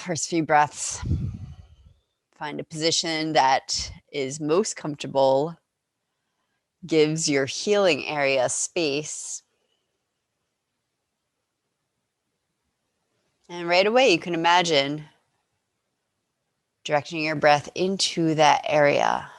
First few breaths, find a position that is most comfortable, gives your healing area space. And right away, you can imagine directing your breath into that area.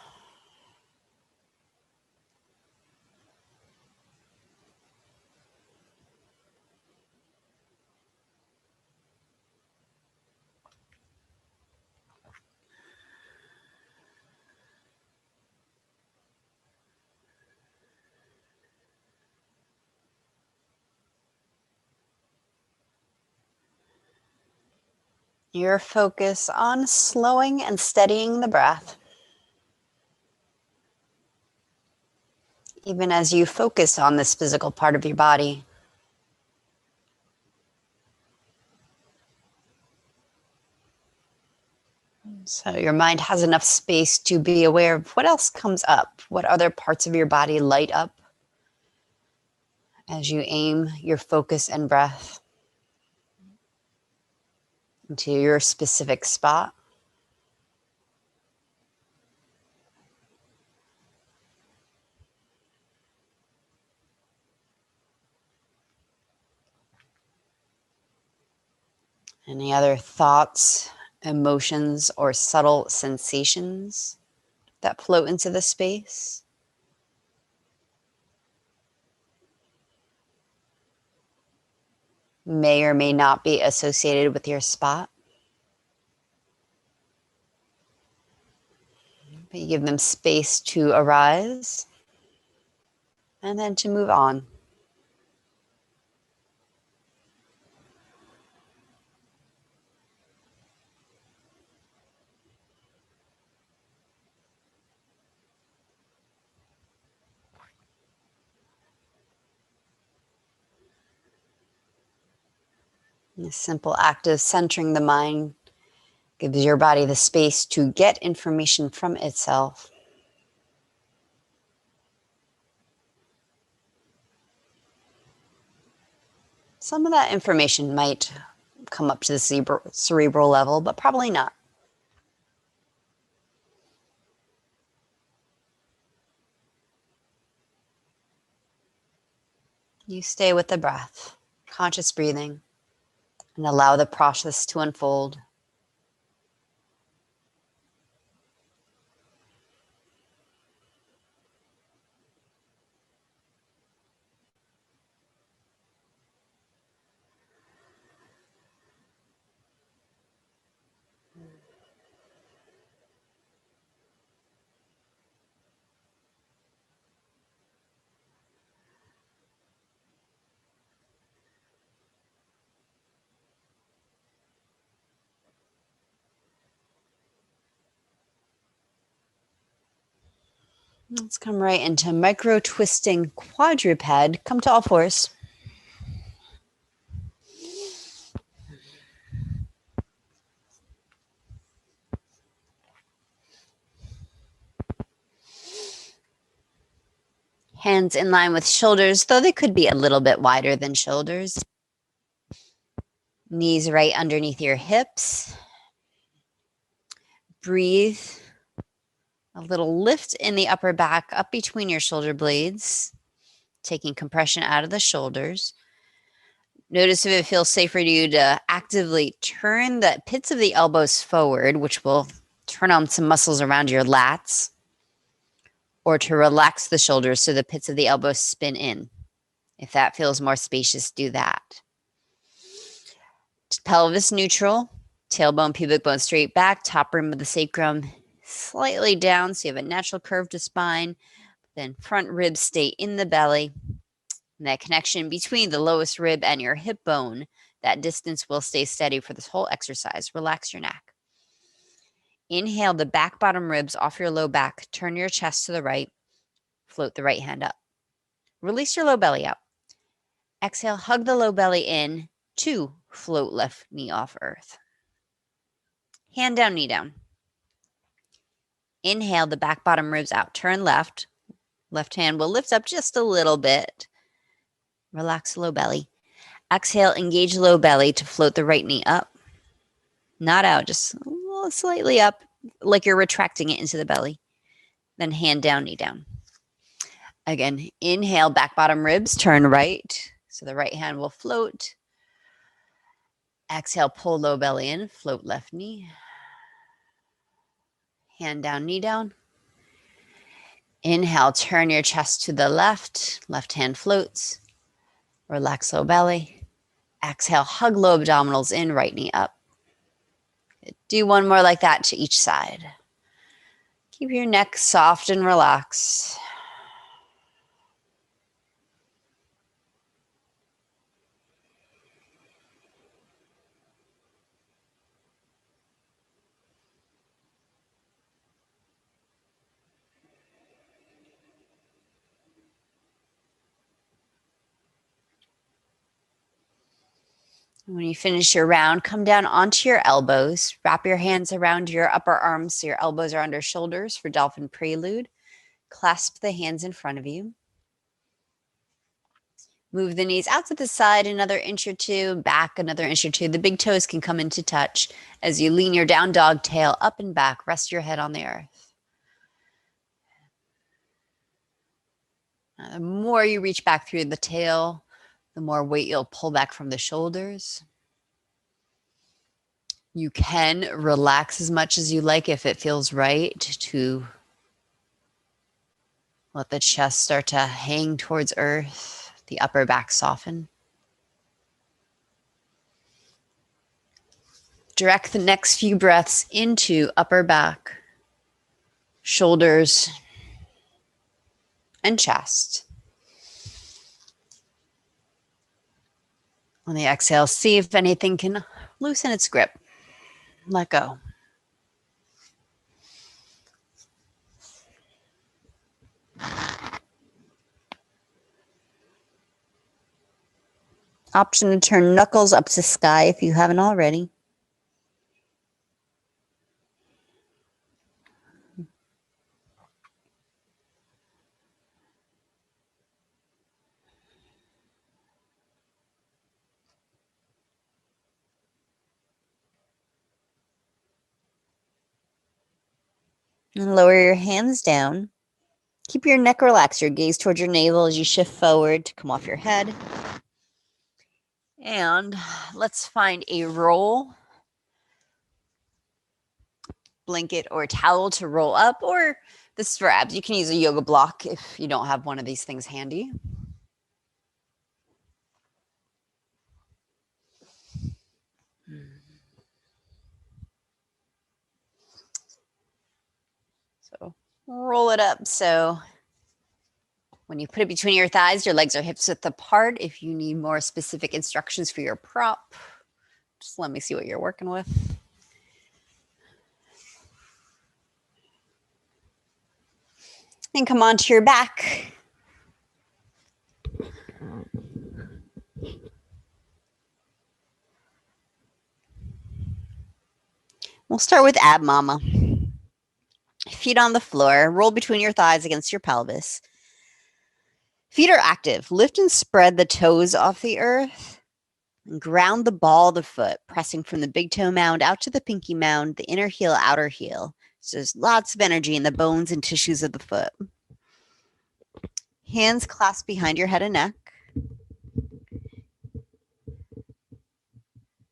Your focus on slowing and steadying the breath. Even as you focus on this physical part of your body. So your mind has enough space to be aware of what else comes up, what other parts of your body light up as you aim your focus and breath into your specific spot. Any other thoughts, emotions, or subtle sensations that float into the space? May or may not be associated with your spot. But you give them space to arise and then to move on. This simple act of centering the mind gives your body the space to get information from itself. Some of that information might come up to the cerebral level, but probably not. You stay with the breath, conscious breathing, and allow the process to unfold. Let's come right into micro twisting quadruped. Come to all fours. Hands in line with shoulders, though they could be a little bit wider than shoulders. Knees right underneath your hips. Breathe. A little lift in the upper back up between your shoulder blades, taking compression out of the shoulders. Notice if it feels safer to you to actively turn the pits of the elbows forward, which will turn on some muscles around your lats, or to relax the shoulders so the pits of the elbows spin in. If that feels more spacious, do that. Pelvis neutral, tailbone, pubic bone straight back, top rim of the sacrum slightly down so you have a natural curve to spine. Then front ribs stay in the belly. And that connection between the lowest rib and your hip bone, that distance will stay steady for this whole exercise. Relax your neck. Inhale the back bottom ribs off your low back. Turn your chest to the right. Float the right hand up. Release your low belly out. Exhale, hug the low belly in to float left knee off earth. Hand down, knee down. Inhale the back bottom ribs out. Turn left. Left hand will lift up just a little bit. Relax the low belly. Exhale, engage low belly to float the right knee up. Not out, just a little slightly up, like you're retracting it into the belly. Then hand down, knee down. Again, inhale, back bottom ribs, turn right. So the right hand will float. Exhale, pull low belly in, float left knee. Hand down, knee down. Inhale, turn your chest to the left. Left hand floats. Relax low belly. Exhale, hug low abdominals in, right knee up. Do one more like that to each side. Keep your neck soft and relaxed. When you finish your round, come down onto your elbows. Wrap your hands around your upper arms so your elbows are under shoulders for dolphin prelude. Clasp the hands in front of you. Move the knees out to the side another inch or two, back another inch or two. The big toes can come into touch as you lean your down dog tail up and back. Rest your head on the earth. Now, the more you reach back through the tail, the more weight you'll pull back from the shoulders. You can relax as much as you like if it feels right to let the chest start to hang towards earth, the upper back soften. Direct the next few breaths into upper back, shoulders, and chest. On the exhale, see if anything can loosen its grip. Let go. Option to turn knuckles up to sky if you haven't already. And lower your hands down. Keep your neck relaxed, your gaze towards your navel as you shift forward to come off your head. And let's find a roll, blanket, or towel to roll up, or this is for abs. You can use a yoga block if you don't have one of these things handy. So roll it up so when you put it between your thighs, your legs are hips width apart. If you need more specific instructions for your prop, just let me see what you're working with. And come onto your back. We'll start with ab mama. Feet on the floor, roll between your thighs against your pelvis. Feet are active. Lift and spread the toes off the earth. And ground the ball of the foot, pressing from the big toe mound out to the pinky mound, the inner heel, outer heel. So there's lots of energy in the bones and tissues of the foot. Hands clasped behind your head and neck.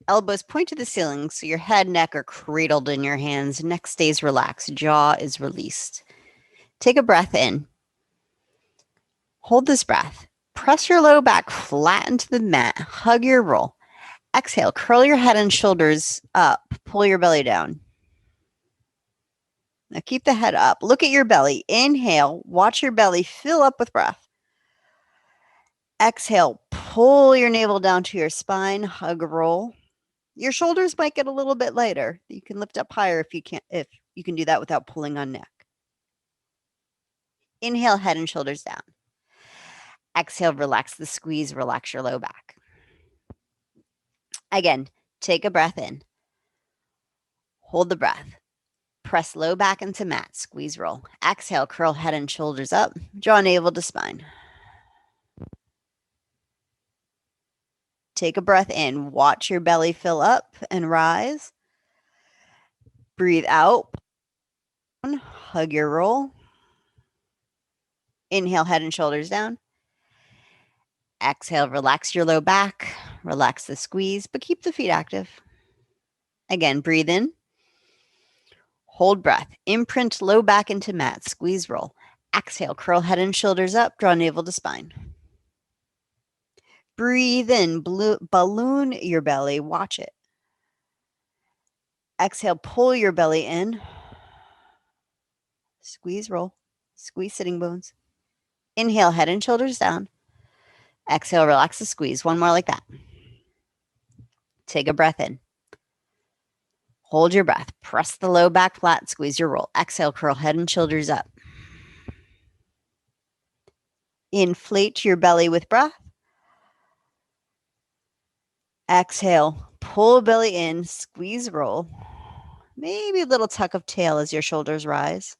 Elbows point to the ceiling so your head, neck are cradled in your hands. Neck stays relaxed. Jaw is released. Take a breath in. Hold this breath. Press your low back flat into the mat. Hug your roll. Exhale. Curl your head and shoulders up. Pull your belly down. Now keep the head up. Look at your belly. Inhale. Watch your belly fill up with breath. Exhale. Pull your navel down to your spine. Hug, roll. Your shoulders might get a little bit lighter. You can lift up higher if you can do that without pulling on neck. Inhale, head and shoulders down. Exhale, relax the squeeze, relax your low back. Again, take a breath in. Hold the breath. Press low back into mat, squeeze, roll. Exhale, curl head and shoulders up. Draw navel to spine. Take a breath in. Watch your belly fill up and rise. Breathe out. Hug your roll. Inhale, head and shoulders down. Exhale, relax your low back. Relax the squeeze, but keep the feet active. Again, breathe in. Hold breath. Imprint low back into mat. Squeeze, roll. Exhale, curl head and shoulders up. Draw navel to spine. Breathe in. Balloon your belly. Watch it. Exhale, pull your belly in. Squeeze, roll. Squeeze sitting bones. Inhale, head and shoulders down. Exhale, relax the squeeze. One more like that. Take a breath in. Hold your breath. Press the low back flat. Squeeze your roll. Exhale, curl head and shoulders up. Inflate your belly with breath. Exhale, pull belly in. Squeeze, roll. Maybe a little tuck of tail as your shoulders rise.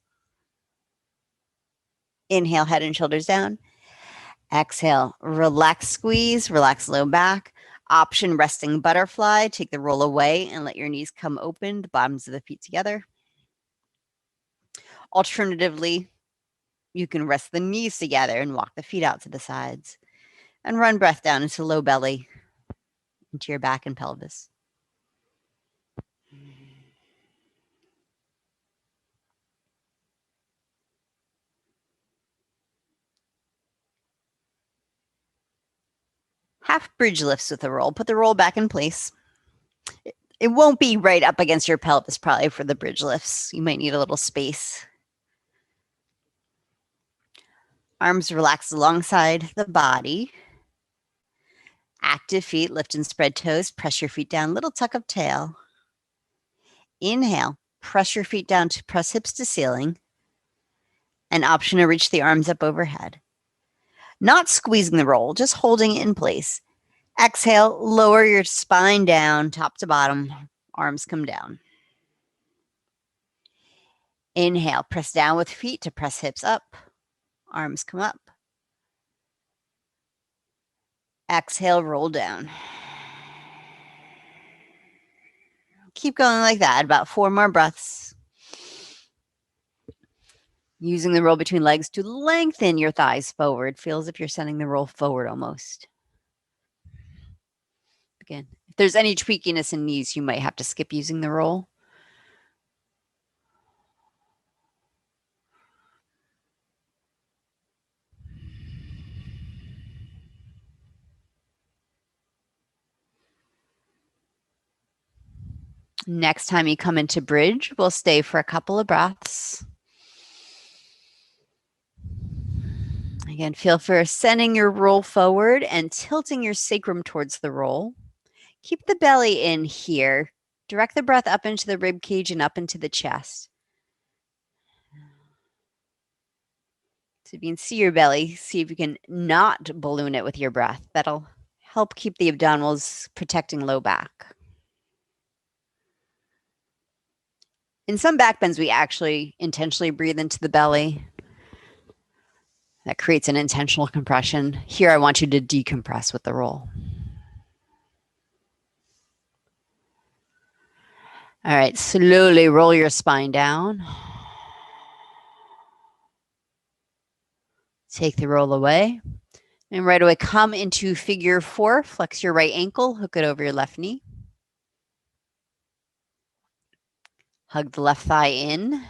Inhale, head and shoulders down. Exhale, relax, squeeze, relax low back. Option resting butterfly. Take the roll away and let your knees come open, the bottoms of the feet together. Alternatively, you can rest the knees together and walk the feet out to the sides. And run breath down into low belly, into your back and pelvis. Half bridge lifts with a roll. Put the roll back in place. It won't be right up against your pelvis probably for the bridge lifts. You might need a little space. Arms relax alongside the body. Active feet, lift and spread toes. Press your feet down, little tuck of tail. Inhale, press your feet down to press hips to ceiling. An option to reach the arms up overhead. Not squeezing the roll, just holding it in place. Exhale, lower your spine down, top to bottom. Arms come down. Inhale, press down with feet to press hips up. Arms come up. Exhale, roll down. Keep going like that, about 4 more breaths. Using the roll between legs to lengthen your thighs forward. Feel as if you're sending the roll forward almost. Again, if there's any tweakiness in knees, you might have to skip using the roll. Next time you come into bridge, we'll stay for a couple of breaths. Again, feel for sending your roll forward and tilting your sacrum towards the roll. Keep the belly in here. Direct the breath up into the rib cage and up into the chest. So if you can see your belly, see if you can not balloon it with your breath. That'll help keep the abdominals protecting low back. In some back bends, we actually intentionally breathe into the belly. That creates an intentional compression. Here, I want you to decompress with the roll. All right, slowly roll your spine down. Take the roll away. And right away, come into figure 4. Flex your right ankle, hook it over your left knee. Hug the left thigh in.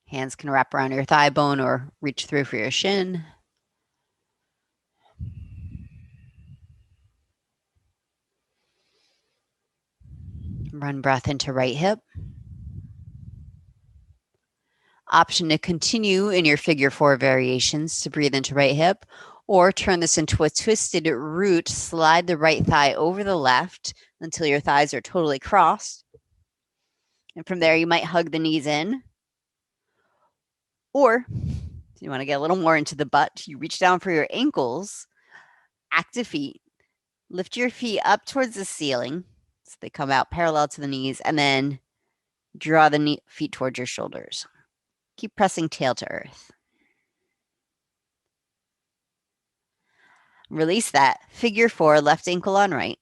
Hands can wrap around your thigh bone or reach through for your shin. Run breath into right hip. Option to continue in your figure 4 variations to breathe into right hip, or turn this into a twisted root. Slide the right thigh over the left until your thighs are totally crossed. And from there, you might hug the knees in. Or if you want to get a little more into the butt, you reach down for your ankles, active feet, lift your feet up towards the ceiling so they come out parallel to the knees, and then draw the feet towards your shoulders. Keep pressing tail to earth. Release that. Figure 4, left ankle on right.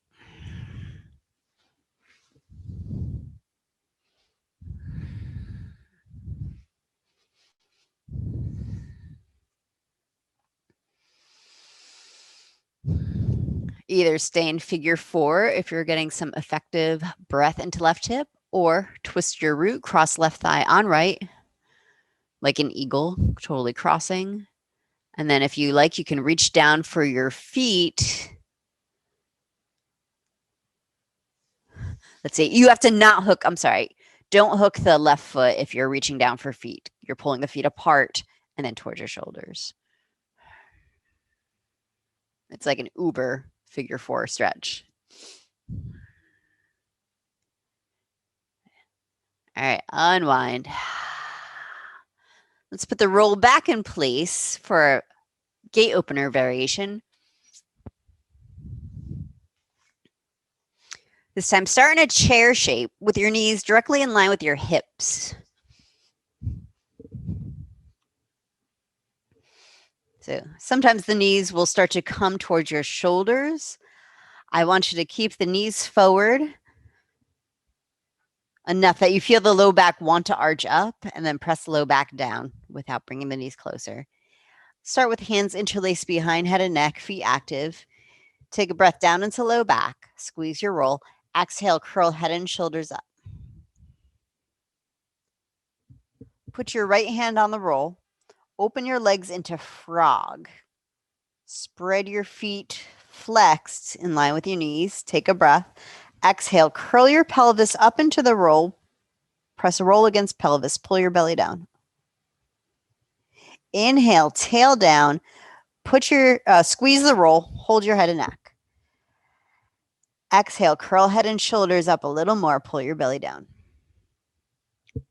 Either stay in figure 4 if you're getting some effective breath into left hip, or twist your root, cross left thigh on right, like an eagle, totally crossing. And then if you like, you can reach down for your feet. Let's see, you have to not hook, I'm sorry, don't hook the left foot if you're reaching down for feet. You're pulling the feet apart and then towards your shoulders. It's like an Uber figure 4 stretch. All right, unwind. Let's put the roll back in place for a gate opener variation. This time, start in a chair shape with your knees directly in line with your hips. So sometimes the knees will start to come towards your shoulders. I want you to keep the knees forward enough that you feel the low back want to arch up, and then press the low back down without bringing the knees closer. Start with hands interlaced behind head and neck, feet active. Take a breath down into low back. Squeeze your roll. Exhale, curl head and shoulders up. Put your right hand on the roll. Open your legs into frog. Spread your feet flexed in line with your knees. Take a breath. Exhale, curl your pelvis up into the roll. Press a roll against pelvis. Pull your belly down. Inhale, tail down. Put your squeeze the roll. Hold your head and neck. Exhale, curl head and shoulders up a little more. Pull your belly down.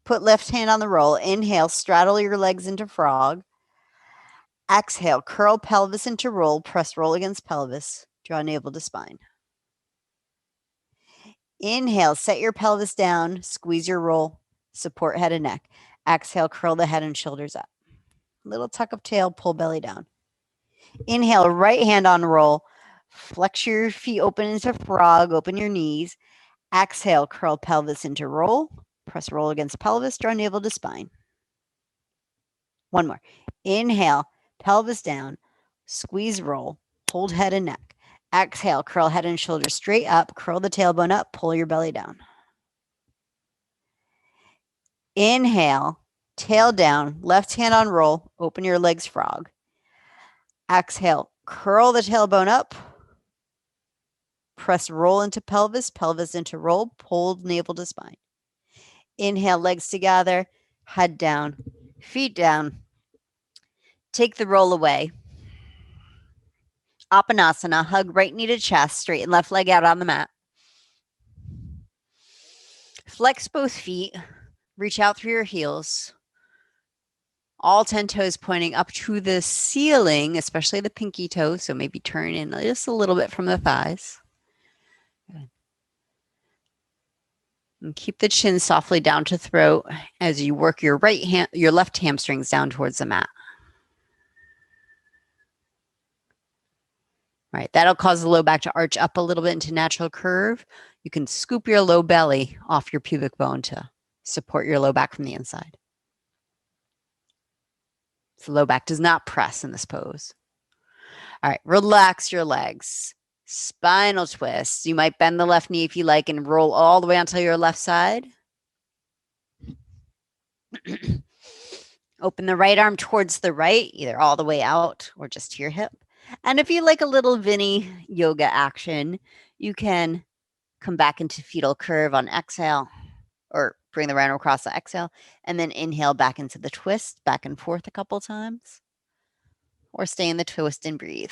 Put left hand on the roll. Inhale, straddle your legs into frog. Exhale, curl pelvis into roll. Press roll against pelvis. Draw navel to spine. Inhale, set your pelvis down. Squeeze your roll. Support head and neck. Exhale, curl the head and shoulders up. Little tuck of tail, pull belly down. Inhale, right hand on roll. Flex your feet open into frog. Open your knees. Exhale, curl pelvis into roll. Press roll against pelvis. Draw navel to spine. One more. Inhale, pelvis down. Squeeze roll. Hold head and neck. Exhale, curl head and shoulders straight up. Curl the tailbone up. Pull your belly down. Inhale, tail down. Left hand on roll. Open your legs, frog. Exhale, curl the tailbone up. Press roll into pelvis, pelvis into roll, pull navel to spine. Inhale, legs together, head down, feet down. Take the roll away. Apanasana, hug right knee to chest, straighten left leg out on the mat. Flex both feet, reach out through your heels. All 10 toes pointing up to the ceiling, especially the pinky toe, so maybe turn in just a little bit from the thighs. Good. And keep the chin softly down to throat as you work your left hamstrings down towards the mat. Right, that'll cause the low back to arch up a little bit into natural curve. You can scoop your low belly off your pubic bone to support your low back from the inside. So low back does not press in this pose. All right, relax your legs. Spinal twist. You might bend the left knee if you like and roll all the way onto your left side. Open the right arm towards the right, either all the way out or just to your hip. And if you like a little Vinyasa yoga action, you can come back into fetal curve on exhale, or bring the right arm across the exhale, and then inhale back into the twist, back and forth a couple times, or stay in the twist and breathe.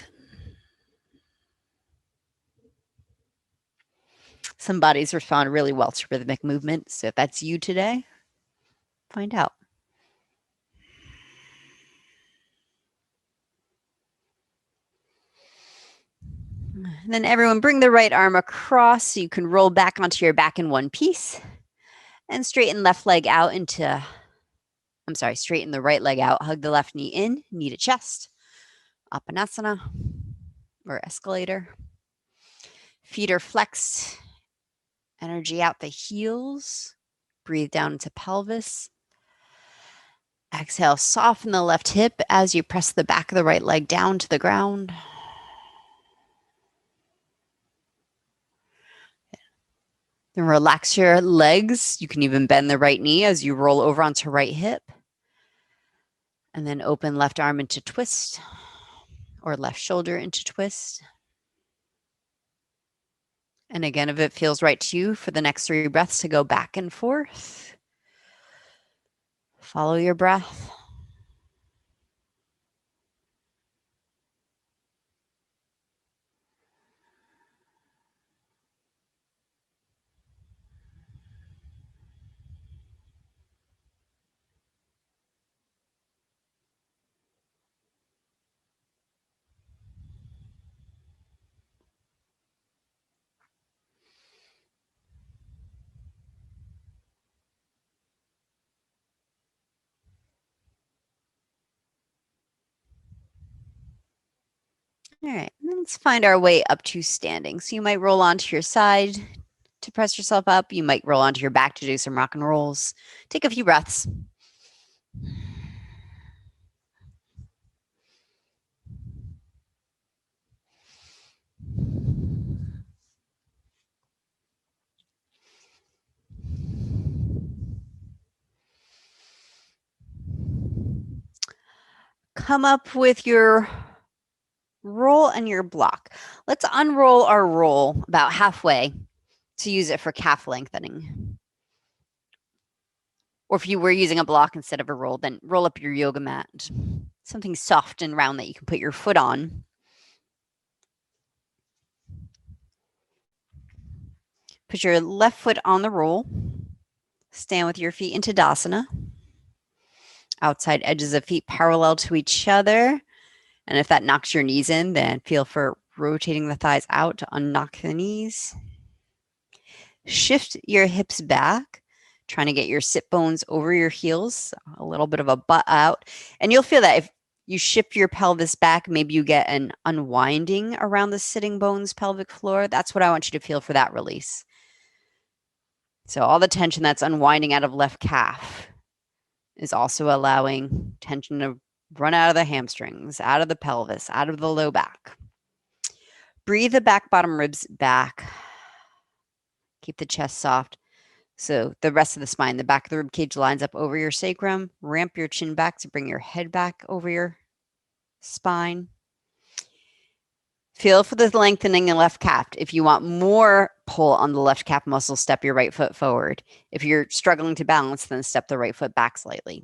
Some bodies respond really well to rhythmic movement. So if that's you today, find out. And then everyone bring the right arm across so you can roll back onto your back in one piece. And straighten left leg out into, straighten the right leg out. Hug the left knee in, knee to chest. Apanasana or escalator. Feet are flexed. Energy out the heels. Breathe down into pelvis. Exhale, soften the left hip as you press the back of the right leg down to the ground. Then relax your legs. You can even bend the right knee as you roll over onto right hip. And then open left arm into twist or left shoulder into twist. And again, if it feels right to you, for the next 3 breaths to go back and forth. Follow your breath. All right, let's find our way up to standing. So you might roll onto your side to press yourself up. You might roll onto your back to do some rock and rolls. Take a few breaths. Come up with your roll and your block. Let's unroll our roll about halfway to use it for calf lengthening. Or if you were using a block instead of a roll, then roll up your yoga mat. Something soft and round that you can put your foot on. Put your left foot on the roll. Stand with your feet into Tadasana. Outside edges of feet parallel to each other. And if that knocks your knees in, then feel for rotating the thighs out to unknock the knees. Shift your hips back, trying to get your sit bones over your heels, a little bit of a butt out. And you'll feel that if you shift your pelvis back, maybe you get an unwinding around the sitting bones, pelvic floor. That's what I want you to feel for that release. So all the tension that's unwinding out of left calf is also allowing tension to run out of the hamstrings, out of the pelvis, out of the low back. Breathe the back bottom ribs back. Keep the chest soft. So the rest of the spine, the back of the rib cage lines up over your sacrum. Ramp your chin back to bring your head back over your spine. Feel for the lengthening in left calf. If you want more pull on the left calf muscle, step your right foot forward. If you're struggling to balance, then step the right foot back slightly.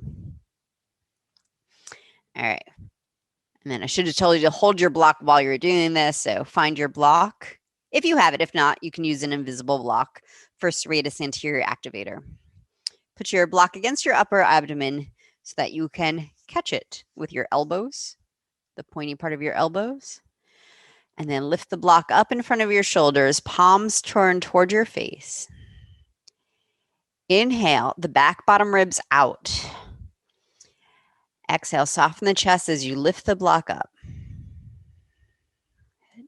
All right. And then I should have told you to hold your block while you're doing this. So find your block. If you have it, if not, you can use an invisible block for serratus anterior activator. Put your block against your upper abdomen so that you can catch it with your elbows, the pointy part of your elbows. And then lift the block up in front of your shoulders, palms turned toward your face. Inhale, the back bottom ribs out. Exhale, soften the chest as you lift the block up.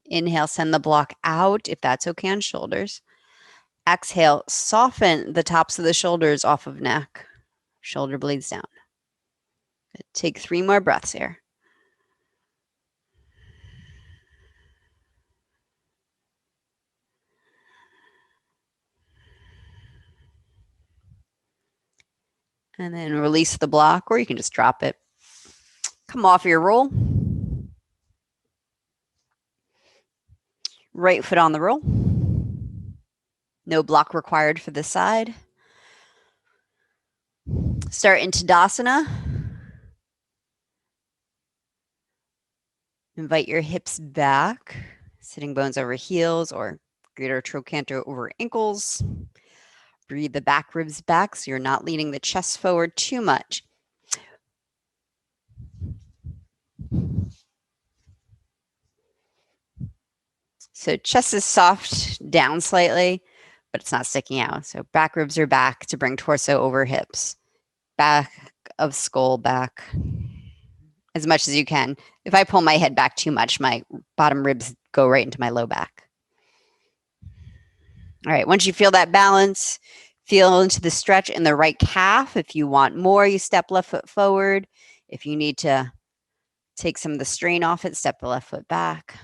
Inhale, send the block out if that's okay on shoulders. Exhale, soften the tops of the shoulders off of neck, shoulder blades down. Take 3 more breaths here. And then release the block, or you can just drop it. Come off your roll. Right foot on the roll. No block required for this side. Start into Tadasana. Invite your hips back, sitting bones over heels or greater trochanter over ankles. Breathe the back ribs back so you're not leaning the chest forward too much. So chest is soft down slightly, but it's not sticking out. So back ribs are back to bring torso over hips. Back of skull back as much as you can. If I pull my head back too much, my bottom ribs go right into my low back. All right, once you feel that balance, feel into the stretch in the right calf. If you want more, you step left foot forward. If you need to take some of the strain off it, step the left foot back.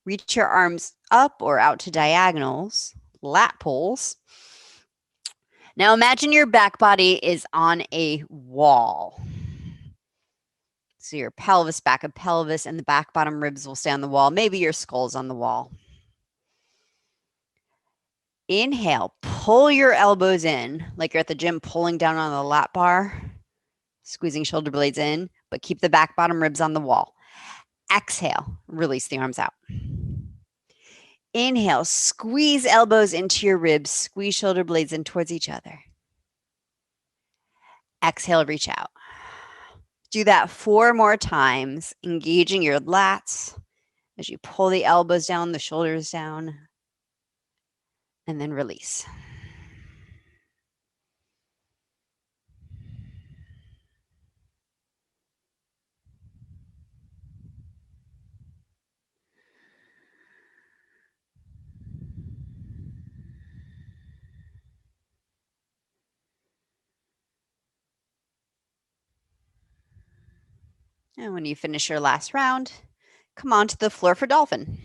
Reach your arms up or out to diagonals, lat pulls. Now imagine your back body is on a wall. So your pelvis, back of pelvis, and the back bottom ribs will stay on the wall. Maybe your skull's on the wall. Inhale, pull your elbows in like you're at the gym pulling down on the lat bar, squeezing shoulder blades in, but keep the back bottom ribs on the wall. Exhale, release the arms out. Inhale, squeeze elbows into your ribs, squeeze shoulder blades in towards each other. Exhale, reach out. Do that 4 more times, engaging your lats as you pull the elbows down, the shoulders down, and then release. And when you finish your last round, come onto the floor for dolphin.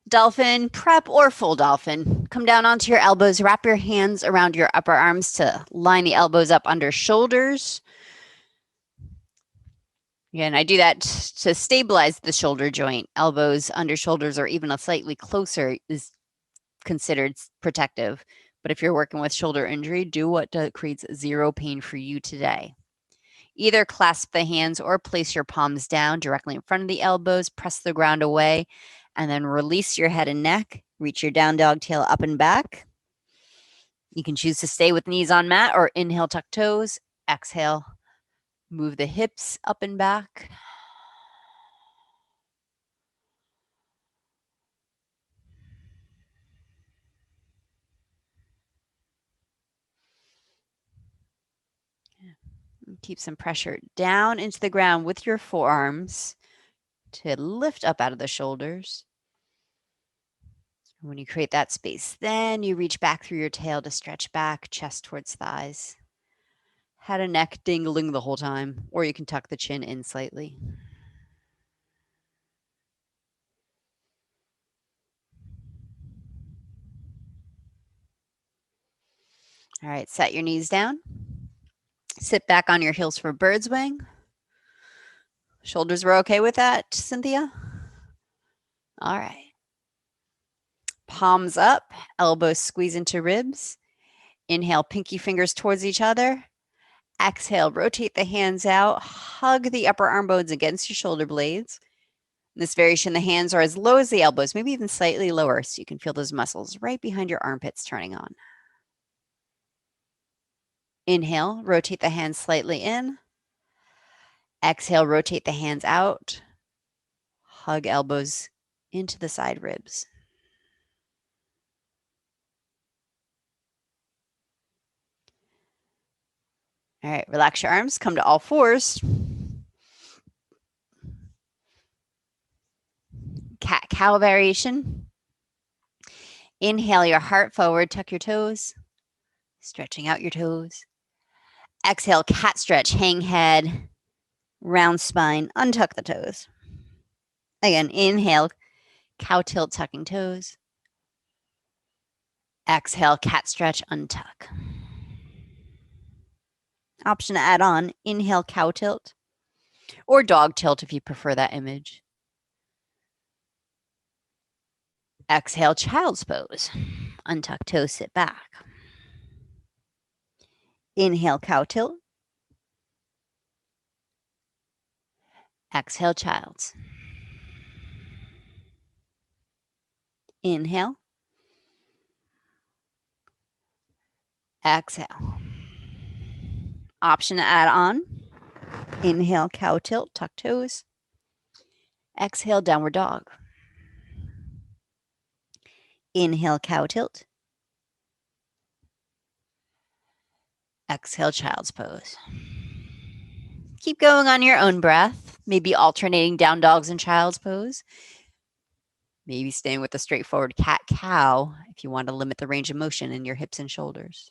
Dolphin prep or full dolphin. Come down onto your elbows, wrap your hands around your upper arms to line the elbows up under shoulders. Again, I do that to stabilize the shoulder joint. Elbows under shoulders or even a slightly closer is considered protective. But if you're working with shoulder injury, do what creates zero pain for you today. Either clasp the hands or place your palms down directly in front of the elbows, press the ground away, and then release your head and neck. Reach your down dog, tail up and back. You can choose to stay with knees on mat or inhale, tuck toes. Exhale, move the hips up and back. Keep some pressure down into the ground with your forearms to lift up out of the shoulders. When you create that space, then you reach back through your tail to stretch back, chest towards thighs. Head and neck dingling the whole time, or you can tuck the chin in slightly. All right, set your knees down. Sit back on your heels for bird's wing. Shoulders were okay with that, Cynthia? All right. Palms up, elbows squeeze into ribs. Inhale, pinky fingers towards each other. Exhale, rotate the hands out. Hug the upper arm bones against your shoulder blades. In this variation, the hands are as low as the elbows, maybe even slightly lower, so you can feel those muscles right behind your armpits turning on. Inhale, rotate the hands slightly in. Exhale, rotate the hands out. Hug elbows into the side ribs. All right, relax your arms, come to all fours. Cat-cow variation. Inhale your heart forward, tuck your toes, stretching out your toes. Exhale, cat stretch, hang head, round spine, untuck the toes. Again, inhale, cow tilt, tucking toes. Exhale, cat stretch, untuck. Option to add on, inhale, cow tilt, or dog tilt if you prefer that image. Exhale, child's pose. Untuck toes, sit back. Inhale, cow tilt. Exhale, child's. Inhale. Exhale. Option to add on. Inhale, cow tilt, tuck toes. Exhale, downward dog. Inhale, cow tilt. Exhale, child's pose. Keep going on your own breath, maybe alternating down dogs and child's pose. Maybe staying with the straightforward cat-cow if you want to limit the range of motion in your hips and shoulders.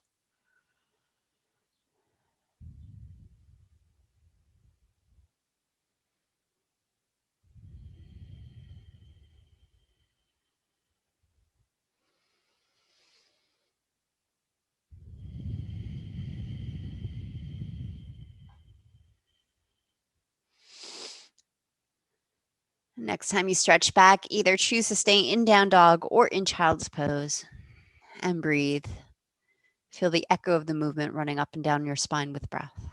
Next time you stretch back, either choose to stay in down dog or in child's pose and breathe. Feel the echo of the movement running up and down your spine with breath.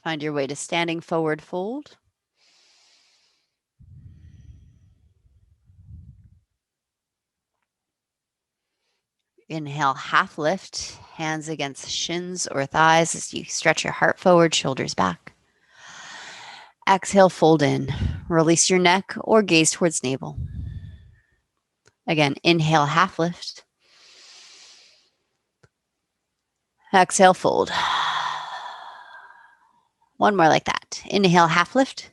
Find your way to standing forward fold. Inhale, half lift, hands against shins or thighs as you stretch your heart forward, shoulders back. Exhale, fold in. Release your neck or gaze towards navel. Again, inhale, half lift. Exhale, fold. One more like that. Inhale, half lift.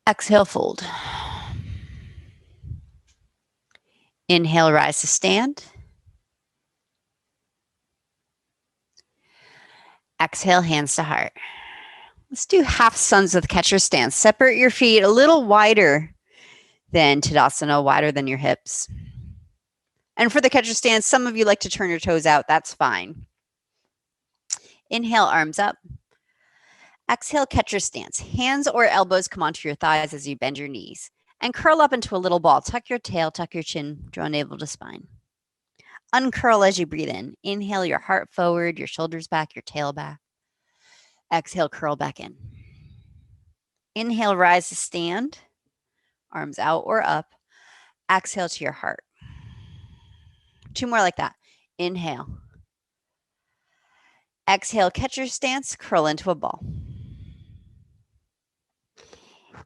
Exhale, fold. Inhale, rise to stand. Exhale, hands to heart. Let's do half suns with catcher stance. Separate your feet a little wider than Tadasana, wider than your hips. And for the catcher stance, some of you like to turn your toes out. That's fine. Inhale, arms up. Exhale, catcher stance. Hands or elbows come onto your thighs as you bend your knees. And curl up into a little ball. Tuck your tail, tuck your chin, draw navel to spine. Uncurl as you breathe in. Inhale, your heart forward, your shoulders back, your tail back. Exhale, curl back in. Inhale, rise to stand. Arms out or up. Exhale to your heart. Two more like that. Inhale. Exhale, catcher stance, curl into a ball.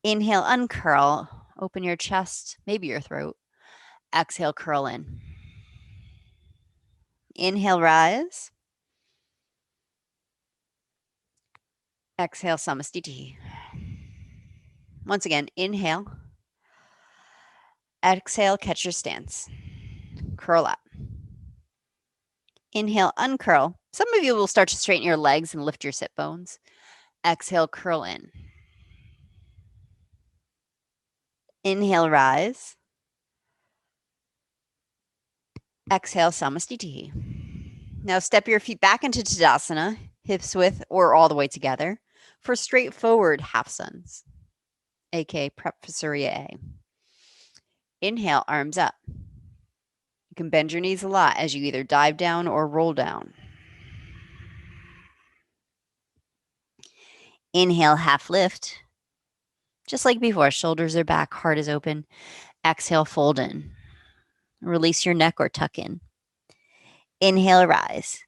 Inhale, uncurl, open your chest, maybe your throat. Exhale, curl in. Inhale, rise. Exhale, samastiti. Once again, inhale. Exhale, catcher stance. Curl up. Inhale, uncurl. Some of you will start to straighten your legs and lift your sit bones. Exhale, curl in. Inhale, rise. Exhale, samastiti. Now step your feet back into Tadasana, hips width or all the way together, for straightforward half suns, aka prep for Surya A. Inhale, arms up. You can bend your knees a lot as you either dive down or roll down. Inhale, half lift. Just like before, shoulders are back, heart is open. Exhale, fold in. Release your neck or tuck in. Inhale, rise.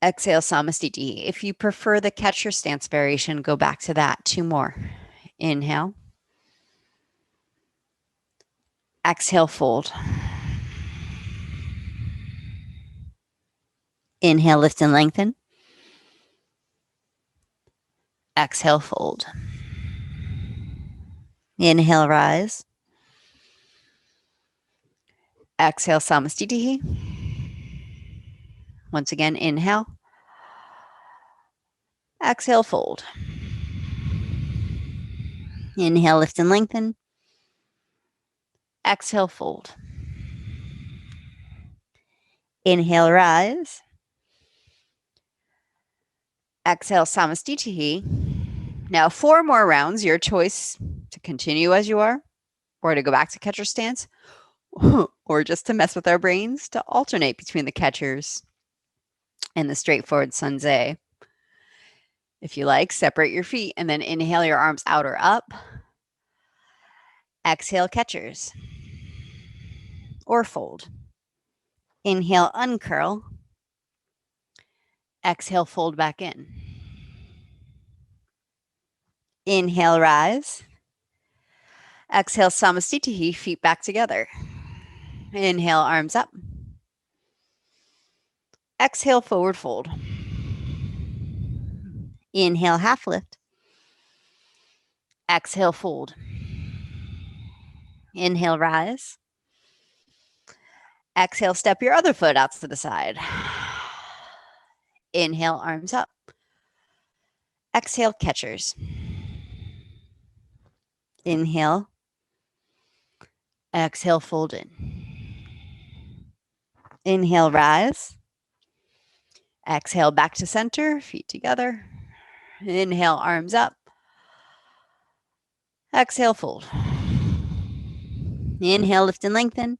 Exhale, samastiti. If you prefer the catcher stance variation, go back to that. Two more. Inhale. Exhale, fold. Inhale, lift and lengthen. Exhale, fold. Inhale, rise. Exhale, samastiti. Once again, inhale. Exhale, fold. Inhale, lift and lengthen. Exhale, fold. Inhale, rise. Exhale, samastiti. Now 4 more rounds, your choice to continue as you are, or to go back to catcher stance, or just to mess with our brains, to alternate between the catchers and the straightforward sunze. If you like, separate your feet and then inhale your arms out or up. Exhale, catchers. Or fold. Inhale, uncurl. Exhale, fold back in. Inhale, rise. Exhale, samastiti, feet back together. Inhale, arms up. Exhale, forward fold. Inhale, half lift. Exhale, fold. Inhale, rise. Exhale, step your other foot out to the side. Inhale, arms up. Exhale, catchers. Inhale. Exhale, fold in. Inhale, rise. Exhale, back to center, feet together. Inhale, arms up. Exhale, fold. Inhale, lift and lengthen.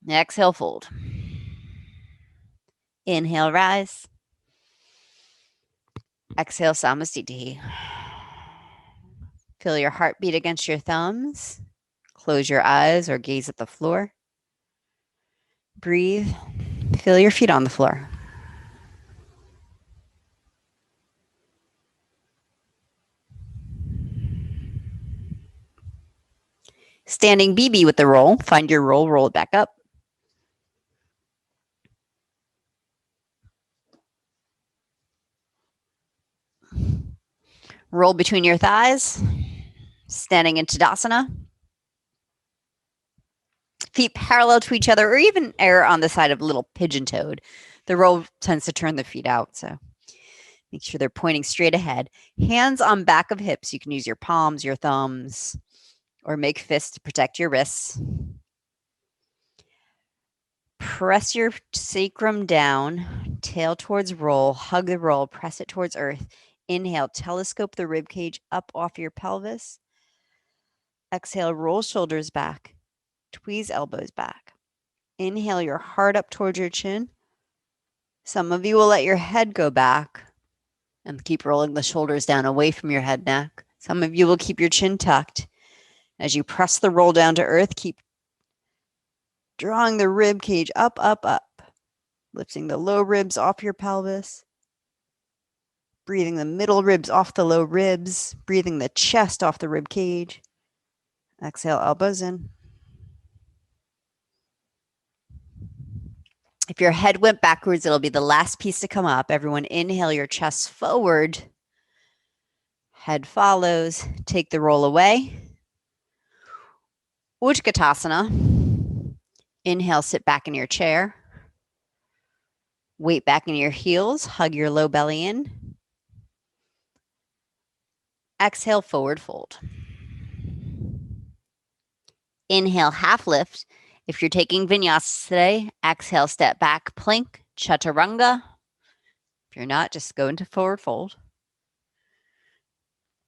Exhale, fold. Inhale, rise. Exhale, Samastiti. Feel your heartbeat against your thumbs. Close your eyes or gaze at the floor. Breathe. Feel your feet on the floor. Standing BB with the roll. Find your roll, roll it back up. Roll between your thighs. Standing in Tadasana. Feet parallel to each other, or even err on the side of little pigeon-toed. The roll tends to turn the feet out, so make sure they're pointing straight ahead. Hands on back of hips. You can use your palms, your thumbs, or make fists to protect your wrists. Press your sacrum down, tail towards roll, hug the roll, press it towards earth. Inhale, telescope the rib cage up off your pelvis. Exhale, roll shoulders back, tweeze elbows back. Inhale your heart up towards your chin. Some of you will let your head go back and keep rolling the shoulders down away from your head neck. Some of you will keep your chin tucked. As you press the roll down to earth, keep drawing the rib cage up, up, up. Lifting the low ribs off your pelvis. Breathing the middle ribs off the low ribs. Breathing the chest off the rib cage. Exhale, elbows in. If your head went backwards, it'll be the last piece to come up. Everyone inhale your chest forward. Head follows. Take the roll away. Utkatasana. Inhale, sit back in your chair. Weight back in your heels. Hug your low belly in. Exhale, forward fold. Inhale, half lift. If you're taking Vinyasa today, exhale, step back, plank, chaturanga. If you're not, just go into forward fold.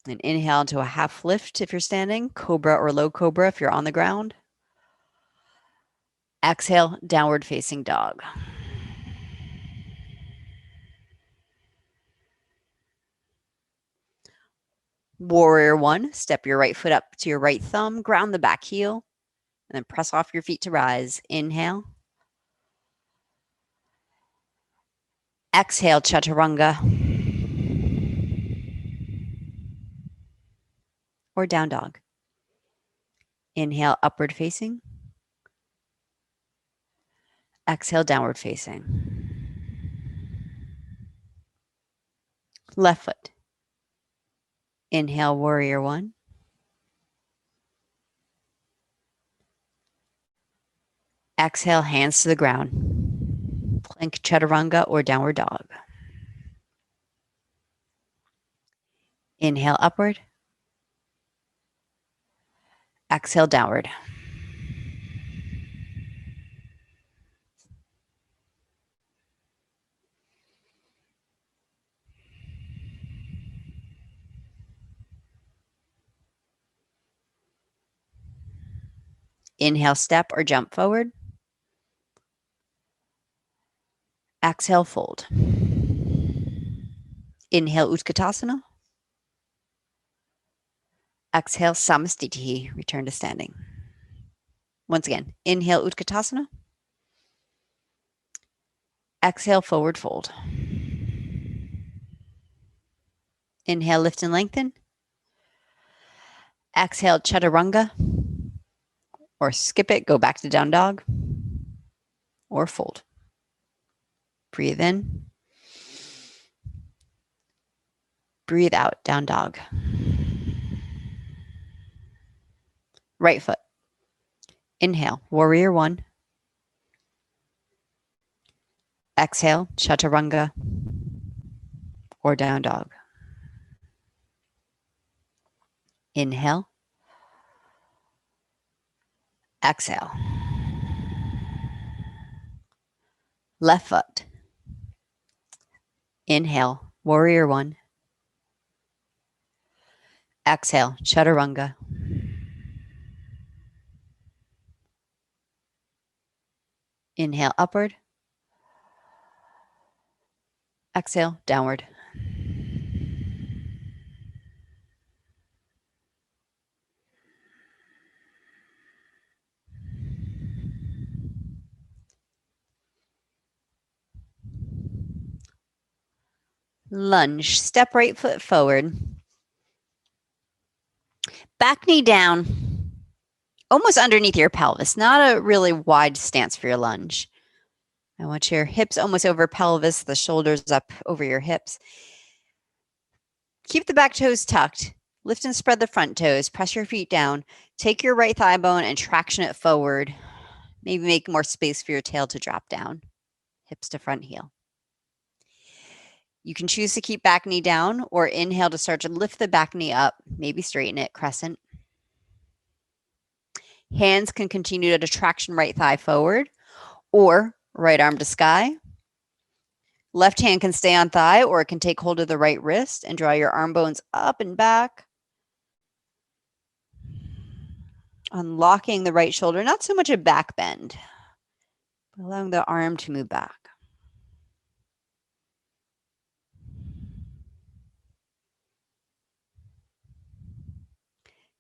And inhale into a half lift if you're standing, cobra or low cobra if you're on the ground. Exhale, downward facing dog. Warrior one, step your right foot up to your right thumb, ground the back heel, and then press off your feet to rise. Inhale. Exhale, chaturanga. Or down dog. Inhale, upward facing. Exhale, downward facing. Left foot. Inhale, warrior one. Exhale, hands to the ground. Plank, chaturanga, or downward dog. Inhale, upward. Exhale, downward. Inhale, step or jump forward. Exhale, fold. Inhale, Utkatasana. Exhale, Samastiti. Return to standing. Once again, inhale, Utkatasana. Exhale, forward fold. Inhale, lift and lengthen. Exhale, chaturanga. Or skip it, go back to down dog. Or fold. Breathe in. Breathe out, down dog. Right foot. Inhale, warrior one. Exhale, chaturanga. Or down dog. Inhale. Exhale. Left foot. Inhale, warrior one. Exhale, chaturanga. Inhale, upward. Exhale, downward. Lunge. Step right foot forward. Back knee down, almost underneath your pelvis. Not a really wide stance for your lunge. I want your hips almost over pelvis, the shoulders up over your hips. Keep the back toes tucked. Lift and spread the front toes. Press your feet down. Take your right thigh bone and traction it forward. Maybe make more space for your tail to drop down. Hips to front heel. You can choose to keep back knee down or inhale to start to lift the back knee up. Maybe straighten it, crescent. Hands can continue to traction right thigh forward or right arm to sky. Left hand can stay on thigh or it can take hold of the right wrist and draw your arm bones up and back. Unlocking the right shoulder, not so much a back bend, but allowing the arm to move back.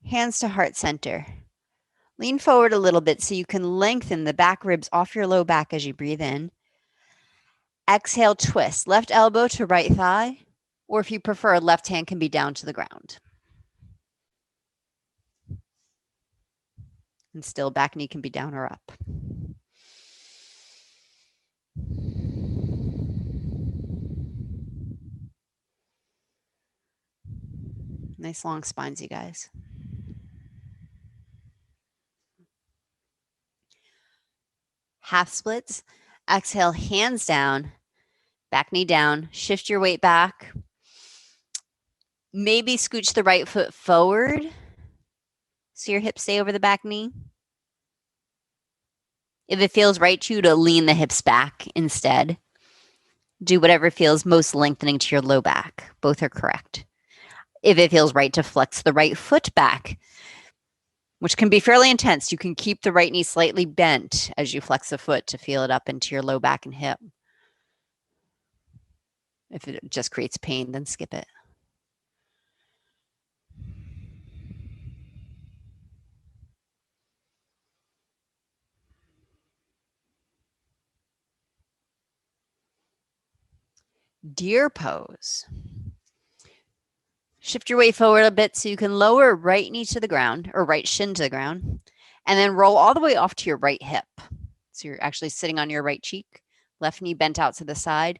Hands to heart center. Lean forward a little bit so you can lengthen the back ribs off your low back as you breathe in. Exhale, twist. Left elbow to right thigh, or if you prefer, left hand can be down to the ground. And still, back knee can be down or up. Nice long spines, you guys. Half splits. Exhale, hands down, back knee down. Shift your weight back. Maybe scooch the right foot forward so your hips stay over the back knee. If it feels right to you to lean the hips back instead, do whatever feels most lengthening to your low back. Both are correct. If it feels right to flex the right foot back, which can be fairly intense, you can keep the right knee slightly bent as you flex the foot to feel it up into your low back and hip. If it just creates pain, then skip it. Deer pose. Shift your weight forward a bit so you can lower right knee to the ground or right shin to the ground, and then roll all the way off to your right hip. So you're actually sitting on your right cheek, left knee bent out to the side.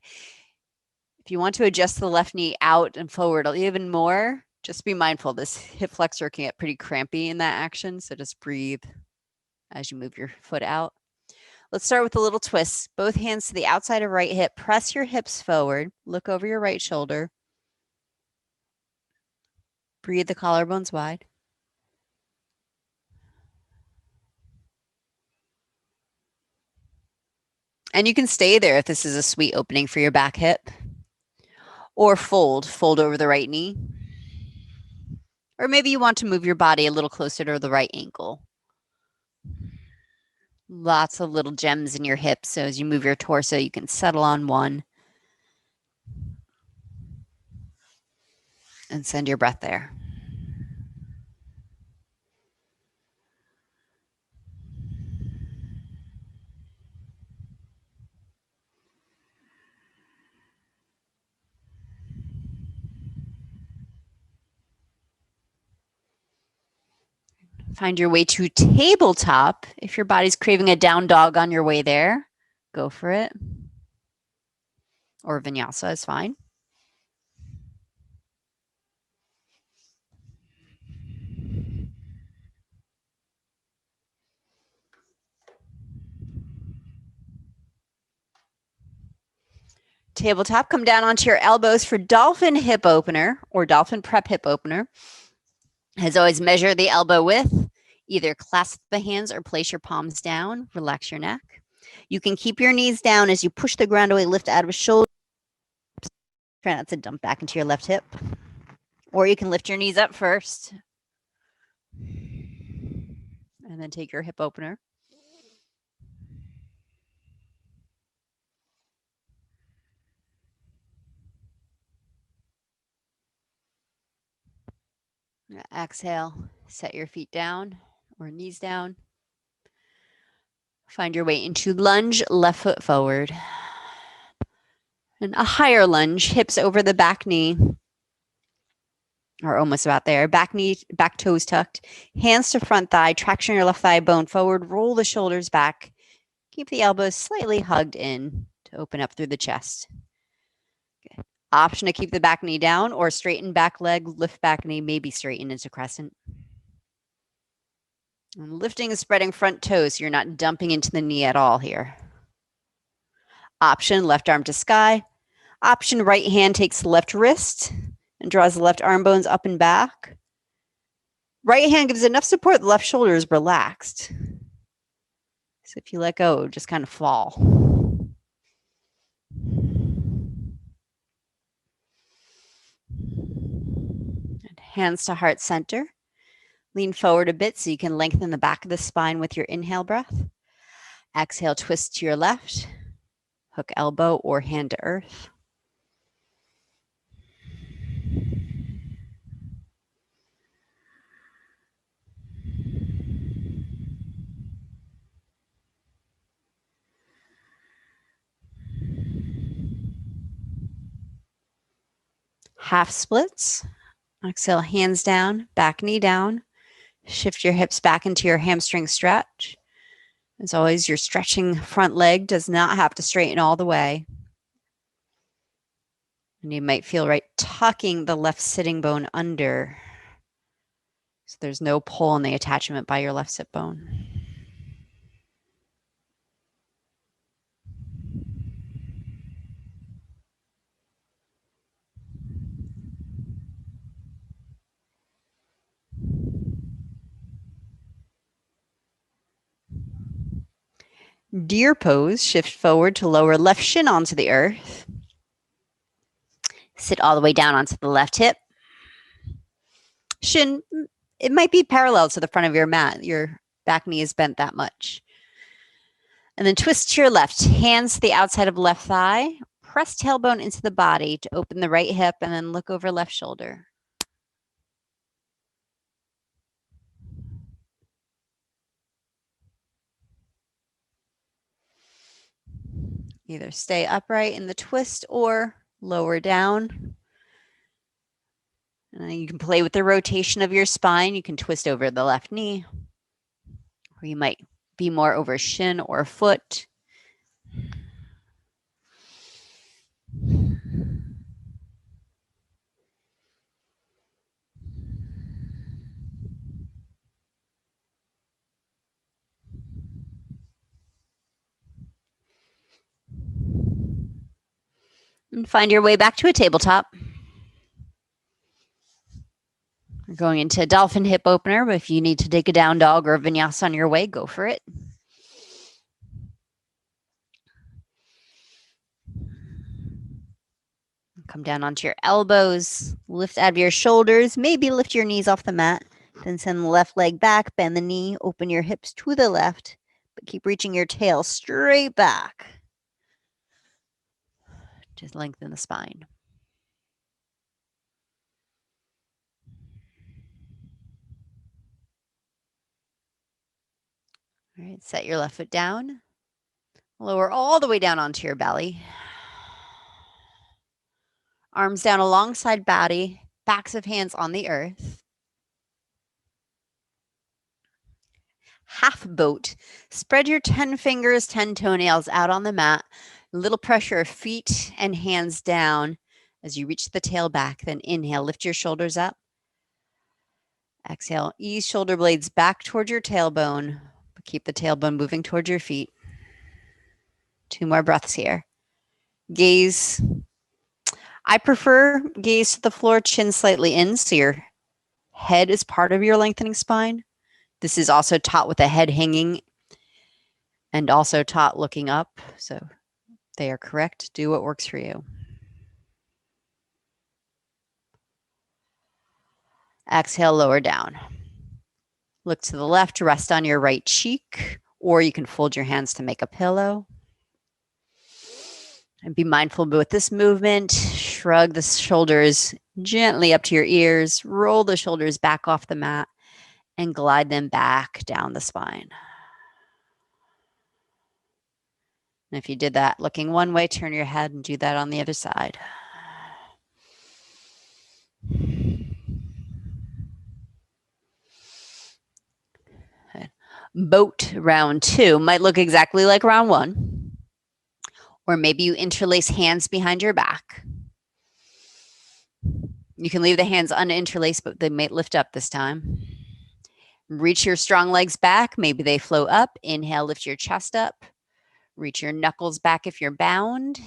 If you want to adjust the left knee out and forward even more, just be mindful. This hip flexor can get pretty crampy in that action. So just breathe as you move your foot out. Let's start with a little twist. Both hands to the outside of right hip. Press your hips forward. Look over your right shoulder. Breathe the collarbones wide. And you can stay there if this is a sweet opening for your back hip. Or fold over the right knee. Or maybe you want to move your body a little closer to the right ankle. Lots of little gems in your hips. So as you move your torso, you can settle on one. And send your breath there. Find your way to tabletop. If your body's craving a down dog on your way there, go for it. Or vinyasa is fine. Tabletop, come down onto your elbows for dolphin hip opener or dolphin prep hip opener. As always, measure the elbow width. Either clasp the hands or place your palms down. Relax your neck. You can keep your knees down as you push the ground away, lift out of shoulder. Try not to dump back into your left hip. Or you can lift your knees up first. And then take your hip opener. Exhale, set your feet down or knees down. Find your way into lunge, left foot forward. And a higher lunge, hips over the back knee. Or almost about there. Back knee, back toes tucked. Hands to front thigh, traction your left thigh bone forward. Roll the shoulders back. Keep the elbows slightly hugged in to open up through the chest. Good. Option to keep the back knee down or straighten back leg, lift back knee, maybe straighten into crescent. And lifting and spreading front toes so you're not dumping into the knee at all here. Option, left arm to sky. Option, right hand takes the left wrist and draws the left arm bones up and back. Right hand gives enough support, the left shoulder is relaxed. So if you let go, just kind of fall. And hands to heart center. Lean forward a bit so you can lengthen the back of the spine with your inhale breath. Exhale, twist to your left. Hook elbow or hand to earth. Half splits. Exhale, hands down, back knee down. Shift your hips back into your hamstring stretch. As always, your stretching front leg does not have to straighten all the way. And you might feel right tucking the left sitting bone under. So there's no pull on the attachment by your left sit bone. Deer pose, shift forward to lower left shin onto the earth. Sit all the way down onto the left hip. Shin, it might be parallel to the front of your mat. Your back knee is bent that much. And then twist to your left, hands to the outside of left thigh. Press tailbone into the body to open the right hip and then look over left shoulder. Either stay upright in the twist or lower down. And then you can play with the rotation of your spine. You can twist over the left knee, or you might be more over shin or foot. And find your way back to a tabletop. We're going into a dolphin hip opener, but if you need to take a down dog or a vinyasa on your way, go for it. Come down onto your elbows, lift out of your shoulders, maybe lift your knees off the mat, then send the left leg back, bend the knee, open your hips to the left, but keep reaching your tail straight back. Just lengthen the spine. All right, set your left foot down. Lower all the way down onto your belly. Arms down alongside body, backs of hands on the earth. Half boat. Spread your 10 fingers, 10 toenails out on the mat. A little pressure of feet and hands down as you reach the tail back. Then inhale, lift your shoulders up. Exhale, ease shoulder blades back toward your tailbone, but keep the tailbone moving toward your feet. 2 more breaths here. Gaze. I prefer gaze to the floor, chin slightly in, so your head is part of your lengthening spine. This is also taught with the head hanging and also taught looking up. So they are correct. Do what works for you. Exhale, lower down. Look to the left, rest on your right cheek, or you can fold your hands to make a pillow. And be mindful with this movement. Shrug the shoulders gently up to your ears. Roll the shoulders back off the mat and glide them back down the spine. And if you did that looking one way, turn your head and do that on the other side. Boat round 2 might look exactly like round 1. Or maybe you interlace hands behind your back. You can leave the hands uninterlaced, but they might lift up this time. Reach your strong legs back. Maybe they flow up. Inhale, lift your chest up. Reach your knuckles back if you're bound.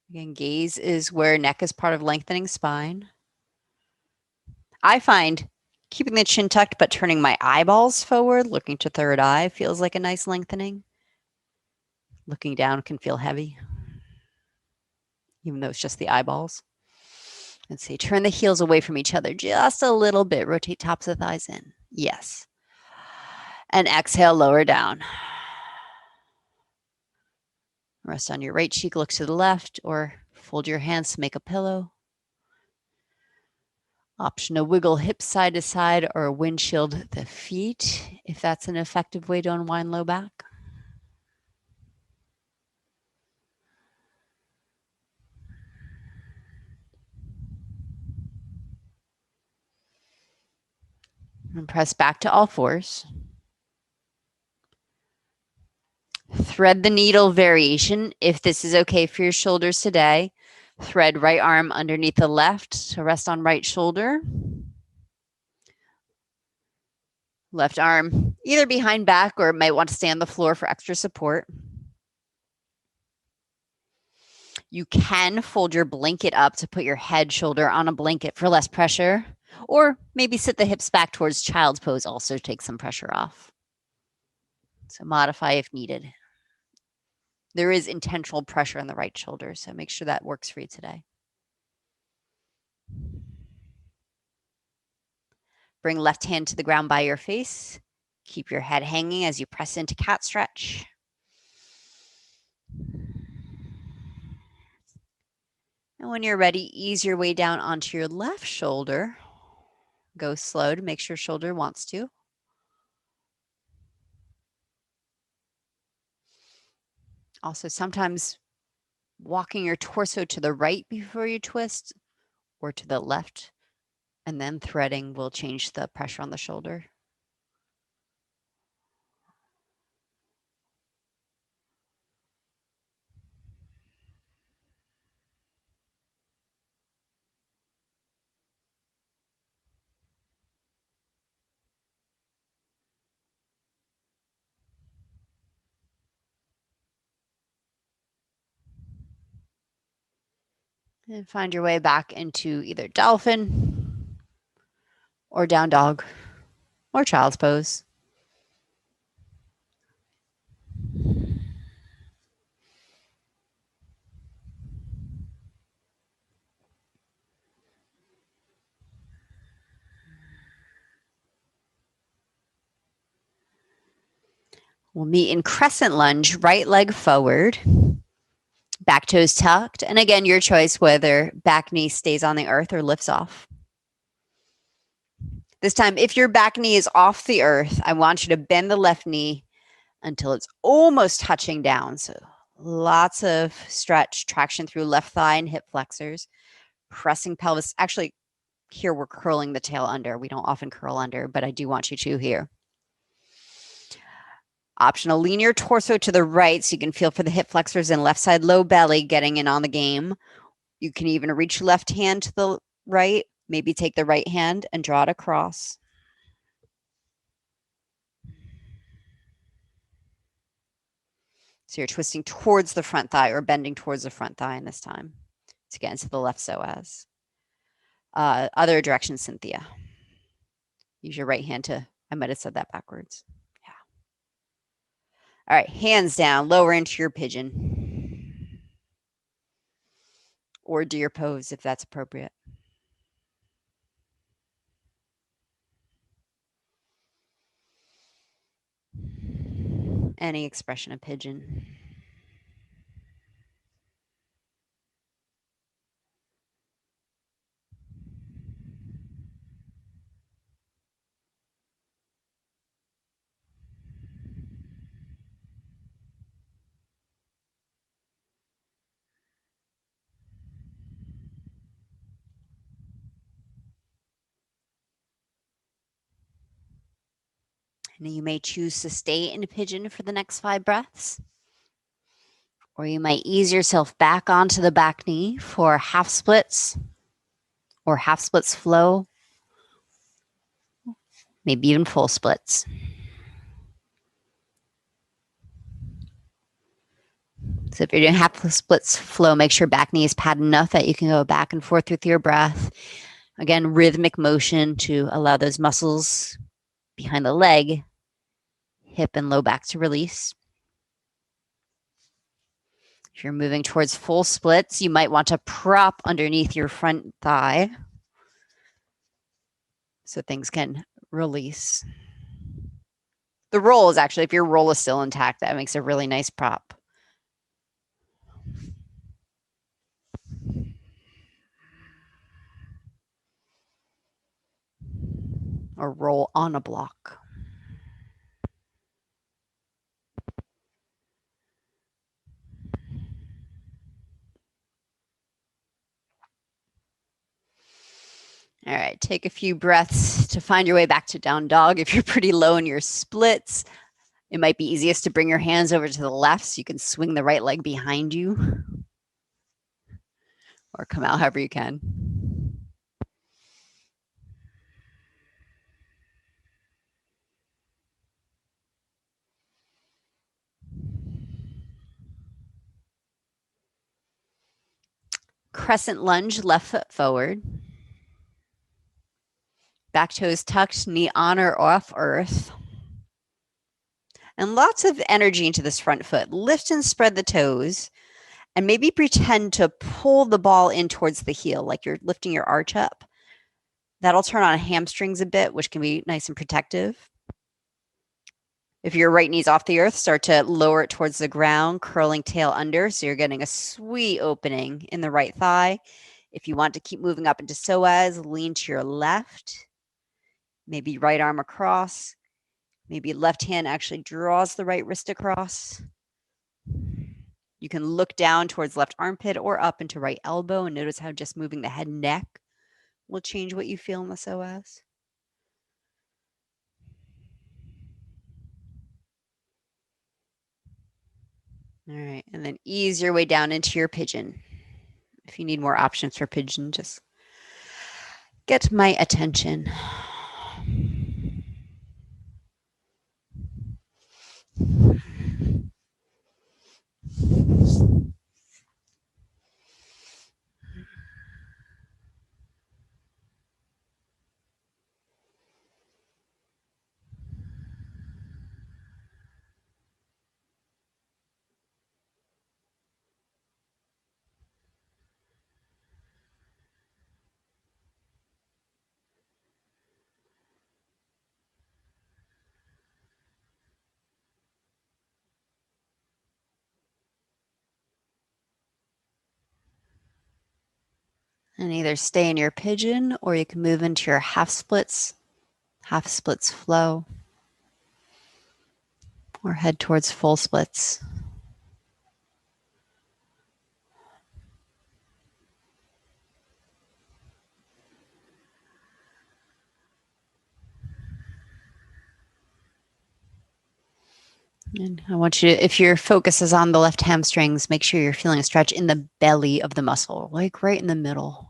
Again, gaze is where neck is part of lengthening spine. I find keeping the chin tucked but turning my eyeballs forward, looking to third eye, feels like a nice lengthening. Looking down can feel heavy, even though it's just the eyeballs. Let's see, turn the heels away from each other just a little bit. Rotate tops of thighs in. Yes. And exhale, lower down. Rest on your right cheek, look to the left, or fold your hands to make a pillow. Option to wiggle hips side to side or windshield the feet, if that's an effective way to unwind low back. And press back to all fours. Thread the needle variation if this is okay for your shoulders today. Thread right arm underneath the left, so rest on right shoulder. Left arm either behind back or might want to stay on the floor for extra support. You can fold your blanket up to put your head shoulder on a blanket for less pressure, or maybe sit the hips back towards child's pose, also take some pressure off. So modify if needed. There is intentional pressure on the right shoulder, so make sure that works for you today. Bring left hand to the ground by your face. Keep your head hanging as you press into cat stretch. And when you're ready, ease your way down onto your left shoulder. Go slow to make sure shoulder wants to. Also, sometimes walking your torso to the right before you twist or to the left, and then threading will change the pressure on the shoulder. And find your way back into either dolphin or down dog or child's pose. We'll meet in crescent lunge, right leg forward, back toes tucked. And again, your choice whether back knee stays on the earth or lifts off. This time, if your back knee is off the earth, I want you to bend the left knee until it's almost touching down. So lots of stretch, traction through left thigh and hip flexors, pressing pelvis. Actually, here we're curling the tail under. We don't often curl under, but I do want you to here. Optional, lean your torso to the right so you can feel for the hip flexors and left side low belly getting in on the game. You can even reach left hand to the right, maybe take the right hand and draw it across. So you're twisting towards the front thigh or bending towards the front thigh in this time to get into the left psoas. Other direction, Cynthia. Use your right hand to, I might have said that backwards. Yeah. All right, hands down, lower into your pigeon. Or deer pose if that's appropriate. Any expression of pigeon. And you may choose to stay in a pigeon for the next 5 breaths. Or you might ease yourself back onto the back knee for half splits or half splits flow, maybe even full splits. So if you're doing half splits flow, make sure back knee is padded enough that you can go back and forth with your breath. Again, rhythmic motion to allow those muscles behind the leg, hip and low back to release. If you're moving towards full splits, you might want to prop underneath your front thigh so things can release. The roll is actually, if your roll is still intact, that makes a really nice prop. Or roll on a block. All right, take a few breaths to find your way back to down dog. If you're pretty low in your splits, it might be easiest to bring your hands over to the left so you can swing the right leg behind you or come out however you can. Crescent lunge, left foot forward. Back toes tucked, knee on or off earth. And lots of energy into this front foot. Lift and spread the toes. And maybe pretend to pull the ball in towards the heel, like you're lifting your arch up. That'll turn on hamstrings a bit, which can be nice and protective. If your right knee's off the earth, start to lower it towards the ground, curling tail under. So you're getting a sweet opening in the right thigh. If you want to keep moving up into psoas, lean to your left. Maybe right arm across. Maybe left hand actually draws the right wrist across. You can look down towards left armpit or up into right elbow and notice how just moving the head and neck will change what you feel in the psoas. All right, and then ease your way down into your pigeon. If you need more options for pigeon, just get my attention. And either stay in your pigeon or you can move into your half splits flow, or head towards full splits. And I want you to, if your focus is on the left hamstrings, make sure you're feeling a stretch in the belly of the muscle, like right in the middle.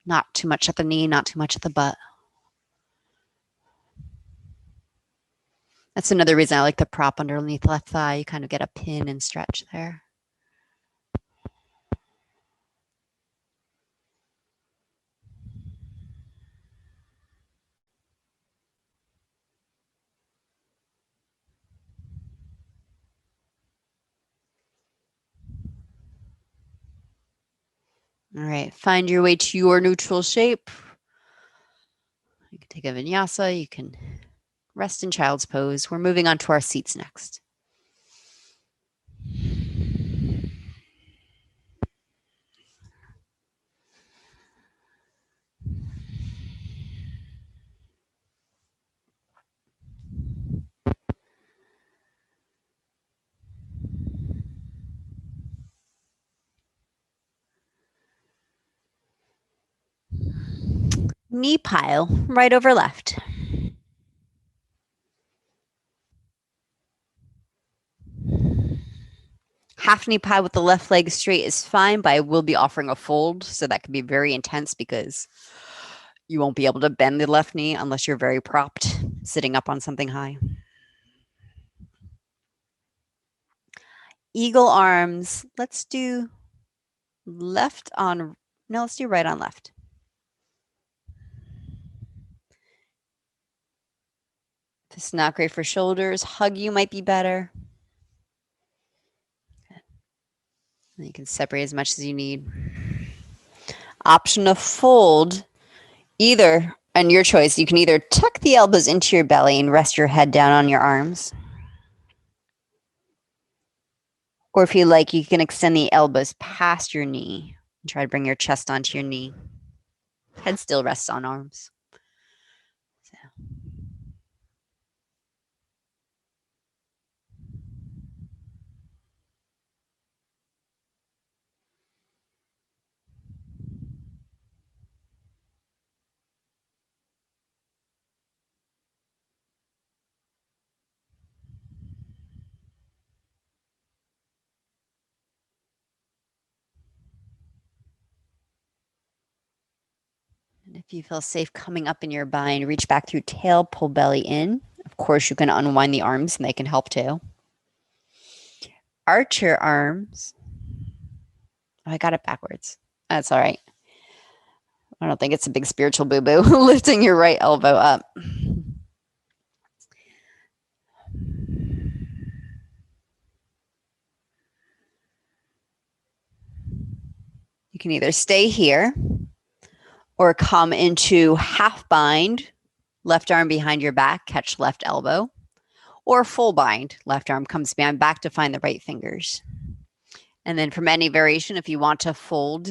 Not too much at the knee, not too much at the butt. That's another reason I like the prop underneath left thigh. You kind of get a pin and stretch there. All right, find your way to your neutral shape. You can take a vinyasa, you can rest in child's pose. We're moving on to our seats next. Knee pile, right over left. Half knee pie with the left leg straight is fine, but I will be offering a fold, so that can be very intense because you won't be able to bend the left knee unless you're very propped, sitting up on something high. Eagle arms. Let's do left on, no, let's do right on left. If it's not great for shoulders, hug you might be better. You can separate as much as you need. Option of fold, either, and your choice, you can either tuck the elbows into your belly and rest your head down on your arms. Or if you like, you can extend the elbows past your knee and try to bring your chest onto your knee. Head still rests on arms. So. And if you feel safe coming up in your bind, reach back through tail, pull belly in. Of course, you can unwind the arms and they can help too. Arch your arms. Oh, I got it backwards. That's all right. I don't think it's a big spiritual boo-boo. Lifting your right elbow up. You can either stay here or come into half bind, left arm behind your back, catch left elbow, or full bind, left arm comes behind back to find the right fingers. And then from any variation, if you want to fold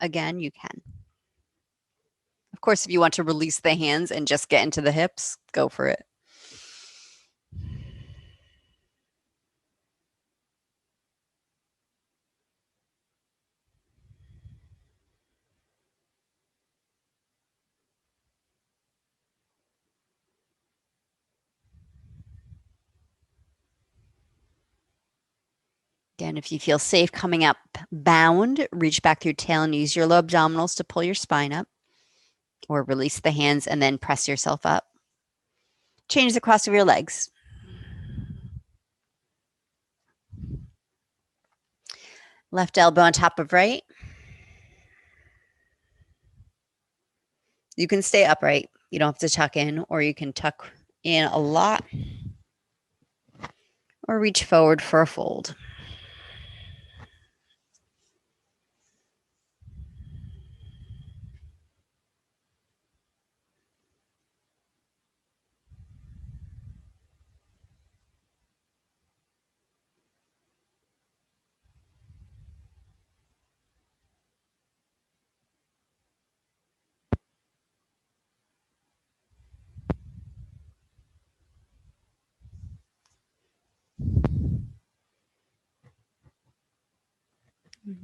again, you can. Of course, if you want to release the hands and just get into the hips, go for it. Again, if you feel safe coming up bound, reach back through tail and use your low abdominals to pull your spine up, or release the hands and then press yourself up. Change the cross of your legs. Left elbow on top of right. You can stay upright. You don't have to tuck in, or you can tuck in a lot or reach forward for a fold.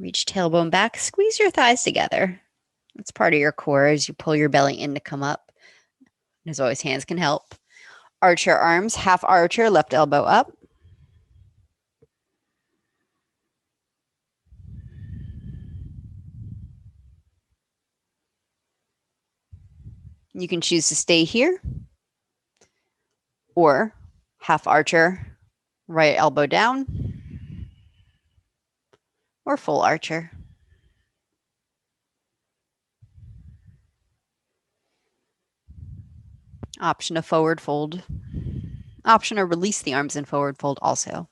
Reach tailbone back. Squeeze your thighs together. That's part of your core as you pull your belly in to come up. As always, hands can help. Arch your arms, half archer, left elbow up. You can choose to stay here or half archer, right elbow down, or full archer. Option to forward fold. Option to release the arms and forward fold also.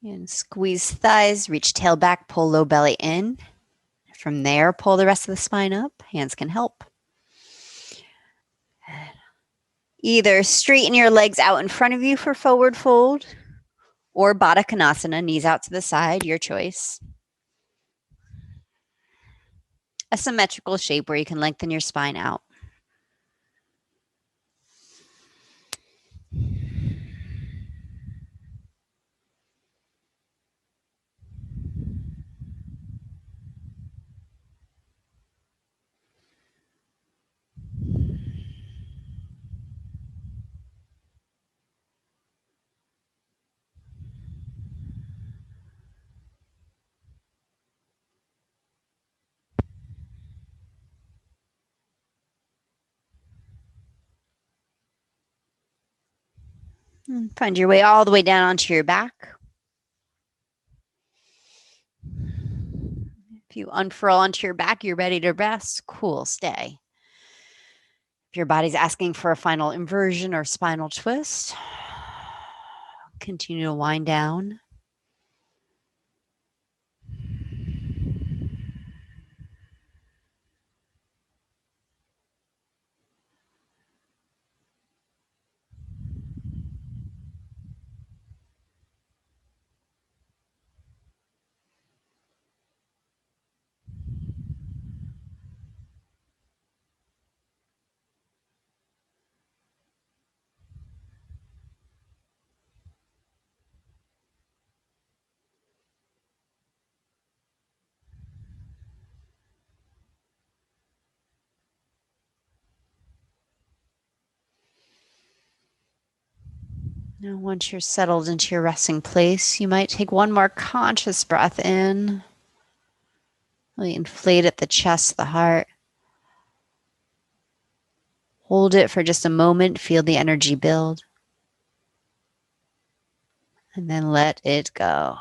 And squeeze thighs, reach tail back, pull low belly in. From there, pull the rest of the spine up. Hands can help. Either straighten your legs out in front of you for forward fold or Baddha Konasana, knees out to the side, your choice. A symmetrical shape where you can lengthen your spine out. And find your way all the way down onto your back. If you unfurl onto your back, you're ready to rest. Cool, stay. If your body's asking for a final inversion or spinal twist, continue to wind down. Now, once you're settled into your resting place, you might take one more conscious breath in. Really inflate at the chest, the heart. Hold it for just a moment. Feel the energy build. And then let it go.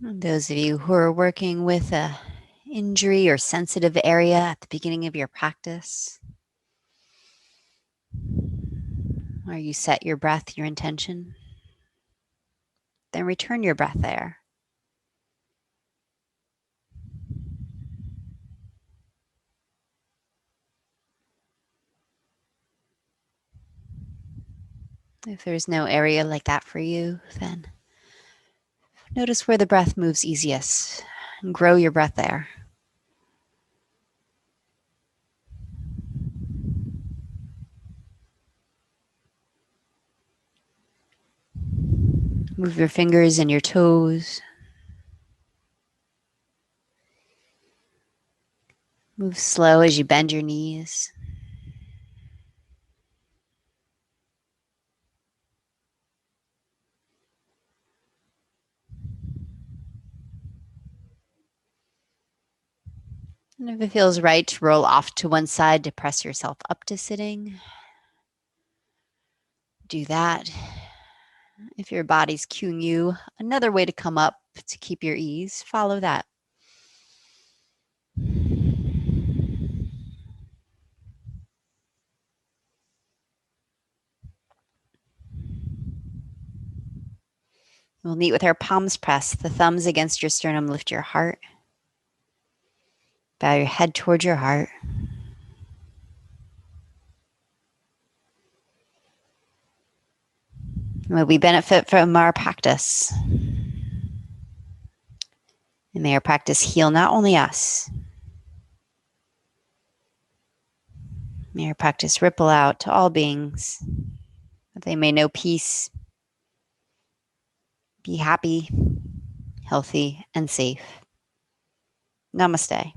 And those of you who are working with a injury or sensitive area at the beginning of your practice, or you set your breath, your intention, then return your breath there. If there's no area like that for you, then notice where the breath moves easiest and grow your breath there. Move your fingers and your toes. Move slow as you bend your knees. And if it feels right to roll off to one side to press yourself up to sitting, do that. If your body's cueing you another way to come up to keep your ease, follow that. We'll meet with our palms pressed, the thumbs against your sternum. Lift your heart. Bow your head towards your heart. May we benefit from our practice. And may our practice heal not only us, may our practice ripple out to all beings, that they may know peace, be happy, healthy, and safe. Namaste.